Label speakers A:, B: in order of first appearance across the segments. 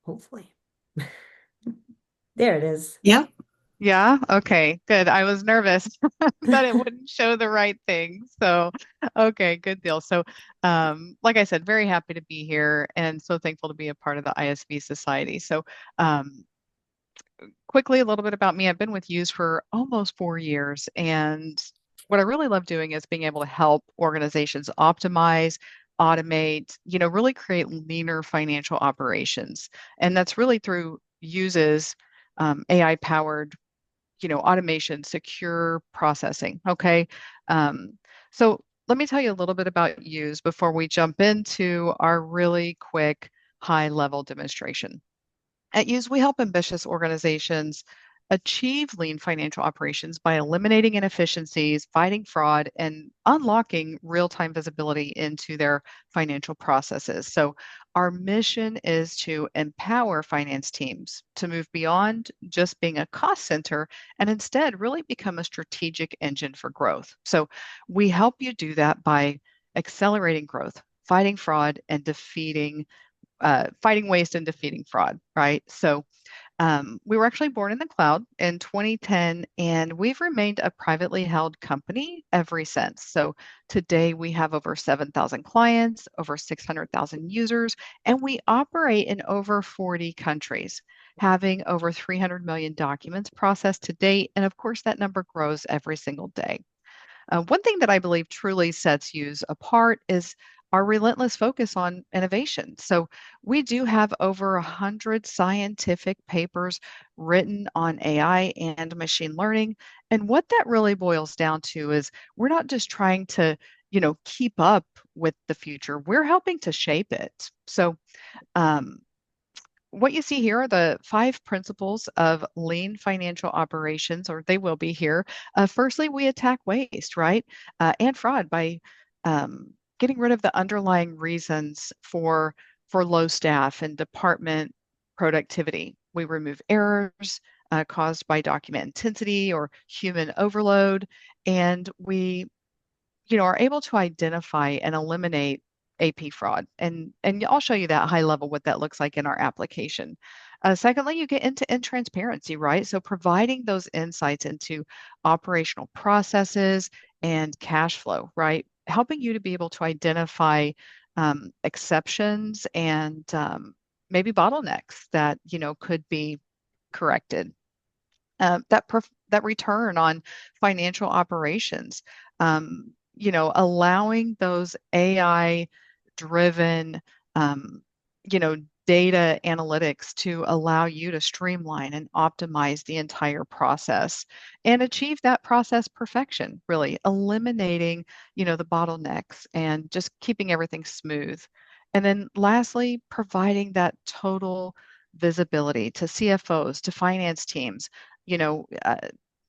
A: hopefully. There it is.
B: Yep. Yeah. Okay. Good. I was nervous that it wouldn't show the right thing. So, okay, good deal. So, like I said, very happy to be here and so thankful to be a part of the ISV Society. So, um, quickly, a little bit about me. I've been with Yooz for almost 4 years, and what I really love doing is being able to help organizations optimize, automate, really create leaner financial operations. And that's really through Yuuz's AI powered automation, secure processing. Okay. Um, so let me tell you a little bit about Yooz before we jump into our really quick high level demonstration. At Yooz, we help ambitious organizations achieve lean financial operations by eliminating inefficiencies, fighting fraud, and unlocking real-time visibility into their financial processes. So, our mission is to empower finance teams to move beyond just being a cost center and instead really become a strategic engine for growth. So, we help you do that by accelerating growth, fighting fraud, and fighting waste and defeating fraud, right? So we were actually born in the cloud in 2010, and we've remained a privately held company ever since. So today we have over 7,000 clients, over 600,000 users, and we operate in over 40 countries, having over 300 million documents processed to date. And of course, that number grows every single day. One thing that I believe truly sets Yooz apart is our relentless focus on innovation. So we do have over 100 scientific papers written on AI and machine learning. And what that really boils down to is we're not just trying to, keep up with the future. We're helping to shape it. So um, what you see here are the five principles of lean financial operations, or they will be here. Firstly, we attack waste, right? And fraud by getting rid of the underlying reasons for low staff and department productivity. We remove errors caused by document intensity or human overload, and we are able to identify and eliminate AP fraud. And I'll show you that high level what that looks like in our application. Secondly, you get into end transparency, right? So providing those insights into operational processes and cash flow, right? Helping you to be able to identify exceptions and maybe bottlenecks that could be corrected. That return on financial operations, allowing those AI driven, um, data analytics to allow you to streamline and optimize the entire process and achieve that process perfection, really eliminating, the bottlenecks and just keeping everything smooth. And then lastly, providing that total visibility to CFOs, to finance teams, you know, uh,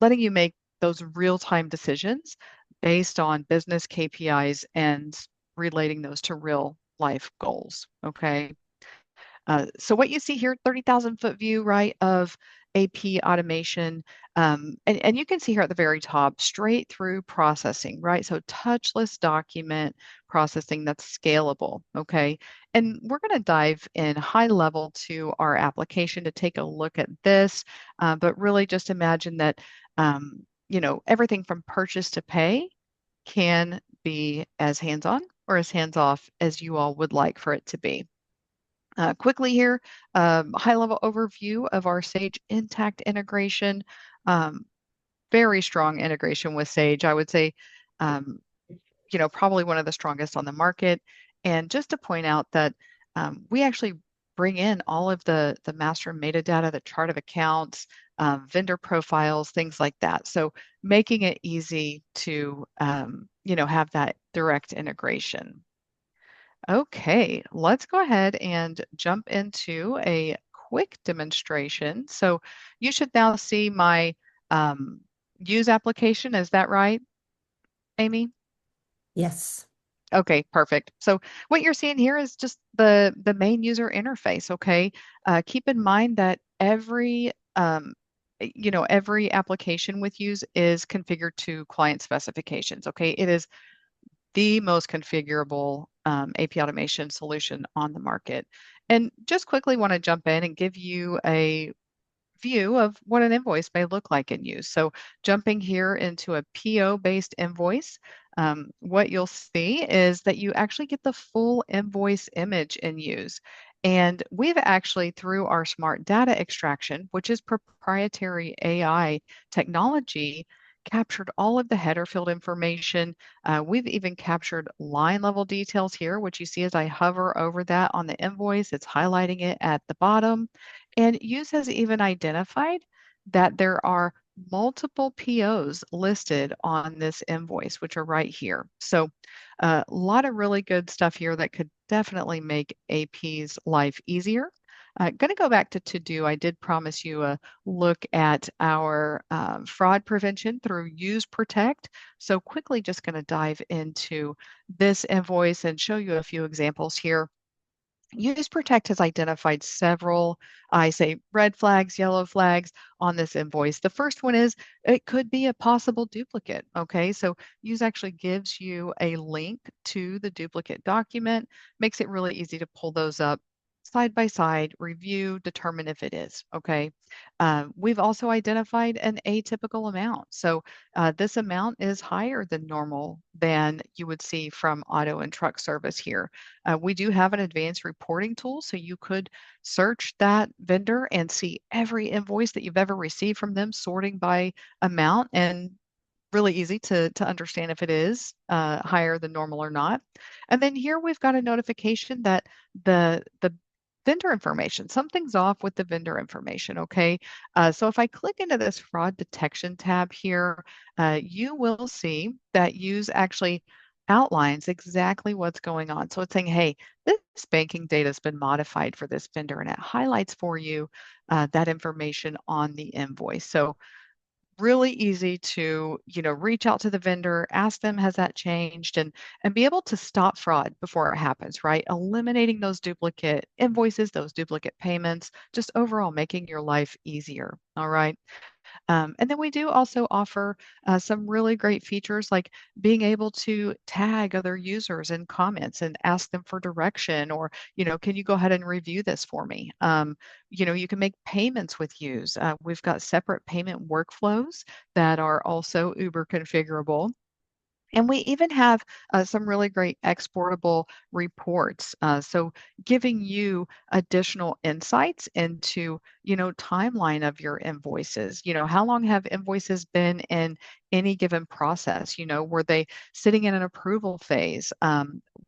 B: letting you make those real-time decisions based on business KPIs and relating those to real life goals. Okay. So what you see here, 30,000 foot view, right, of AP automation. And you can see here at the very top, straight through processing, right? So touchless document processing that's scalable, okay? And we're going to dive in high level to our application to take a look at this, but really just imagine that, everything from purchase to pay can be as hands-on or as hands-off as you all would like for it to be. Quickly here, high-level overview of our Sage Intact integration. Um, Very strong integration with Sage. I would say, um, probably one of the strongest on the market. And just to point out that we actually bring in all of the master metadata, the chart of accounts, vendor profiles, things like that. So making it easy to, have that direct integration. Okay, let's go ahead and jump into a quick demonstration. So you should now see my use application. Is that right, Amy?
A: Yes.
B: Okay, perfect. So what you're seeing here is just the main user interface. Okay, keep in mind that every application with Use is configured to client specifications. Okay, it is the most configurable AP automation solution on the market. And just quickly want to jump in and give you a view of what an invoice may look like in use. So jumping here into a PO-based invoice, what you'll see is that you actually get the full invoice image in use. And we've actually, through our smart data extraction, which is proprietary AI technology, captured all of the header field information. We've even captured line level details here, which you see as I hover over that on the invoice, it's highlighting it at the bottom. And Yooz has even identified that there are multiple POs listed on this invoice, which are right here. So a lot of really good stuff here that could definitely make AP's life easier. Going to go back to do. I did promise you a look at our fraud prevention through Use Protect. So quickly just going to dive into this invoice and show you a few examples here. Use Protect has identified several, I say, red flags, yellow flags on this invoice. The first one is it could be a possible duplicate. Okay, so Use actually gives you a link to the duplicate document, makes it really easy to pull those up side by side, review, determine if it is. Okay, we've also identified an atypical amount. So this amount is higher than normal than you would see from auto and truck service here. We do have an advanced reporting tool, so you could search that vendor and see every invoice that you've ever received from them, sorting by amount, and really easy to understand if it is higher than normal or not. And then here we've got a notification that the vendor information, something's off with the vendor information, okay? So if I click into this fraud detection tab here, you will see that Use actually outlines exactly what's going on. So it's saying, hey, this banking data has been modified for this vendor, and it highlights for you that information on the invoice. So really easy to, reach out to the vendor, ask them, has that changed? And be able to stop fraud before it happens, right? Eliminating those duplicate invoices, those duplicate payments, just overall making your life easier. All right. And then we do also offer some really great features like being able to tag other users in comments and ask them for direction, or, can you go ahead and review this for me? You can make payments with Use. We've got separate payment workflows that are also uber configurable. And we even have some really great exportable reports. So giving you additional insights into, timeline of your invoices. How long have invoices been in any given process? Were they sitting in an approval phase?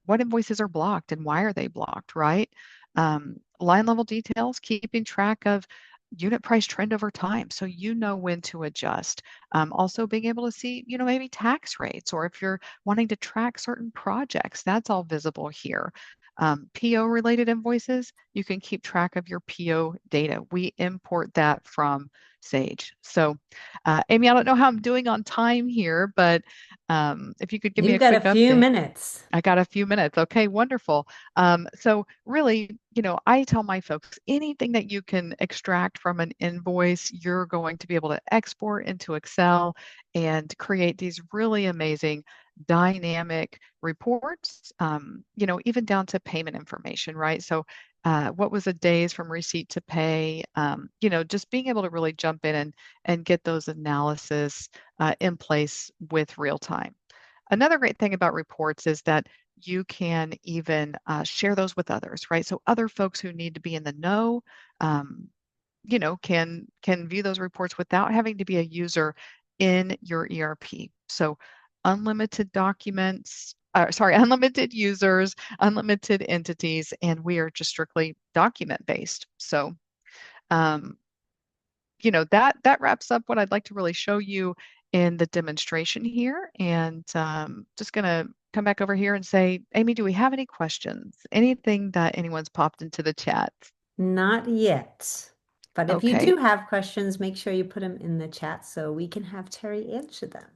B: What invoices are blocked and why are they blocked, right? Line level details, keeping track of unit price trend over time so you know when to adjust. Also being able to see, maybe tax rates, or if you're wanting to track certain projects, that's all visible here. PO related invoices, you can keep track of your PO data. We import that from Sage. So, Amy, I don't know how I'm doing on time here, but if you could give me
A: You've
B: a
A: got a
B: quick
A: few
B: update.
A: minutes.
B: I got a few minutes. Okay, wonderful. So really, I tell my folks anything that you can extract from an invoice, you're going to be able to export into Excel and create these really amazing dynamic reports, even down to payment information, right? So what was the days from receipt to pay? Just being able to really jump in and get those analysis in place with real time. Another great thing about reports is that you can even share those with others, right? So other folks who need to be in the know, um, can view those reports without having to be a user in your ERP. So unlimited documents, unlimited users, unlimited entities, and we are just strictly document based. So um, that wraps up what I'd like to really show you in the demonstration here. And just going to come back over here and say, Amy, do we have any questions? Anything that anyone's popped into the chat?
A: Not yet. But if you
B: Okay.
A: do have questions, make sure you put them in the chat so we can have Terry answer them.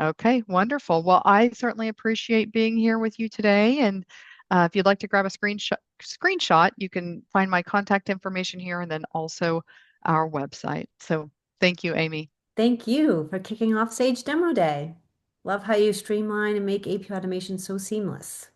B: Okay, wonderful. Well, I certainly appreciate being here with you today. And if you'd like to grab a screenshot, you can find my contact information here and then also our website. So thank you, Amy.
A: Thank you for kicking off Sage Demo Day. Love how you streamline and make AP automation so seamless.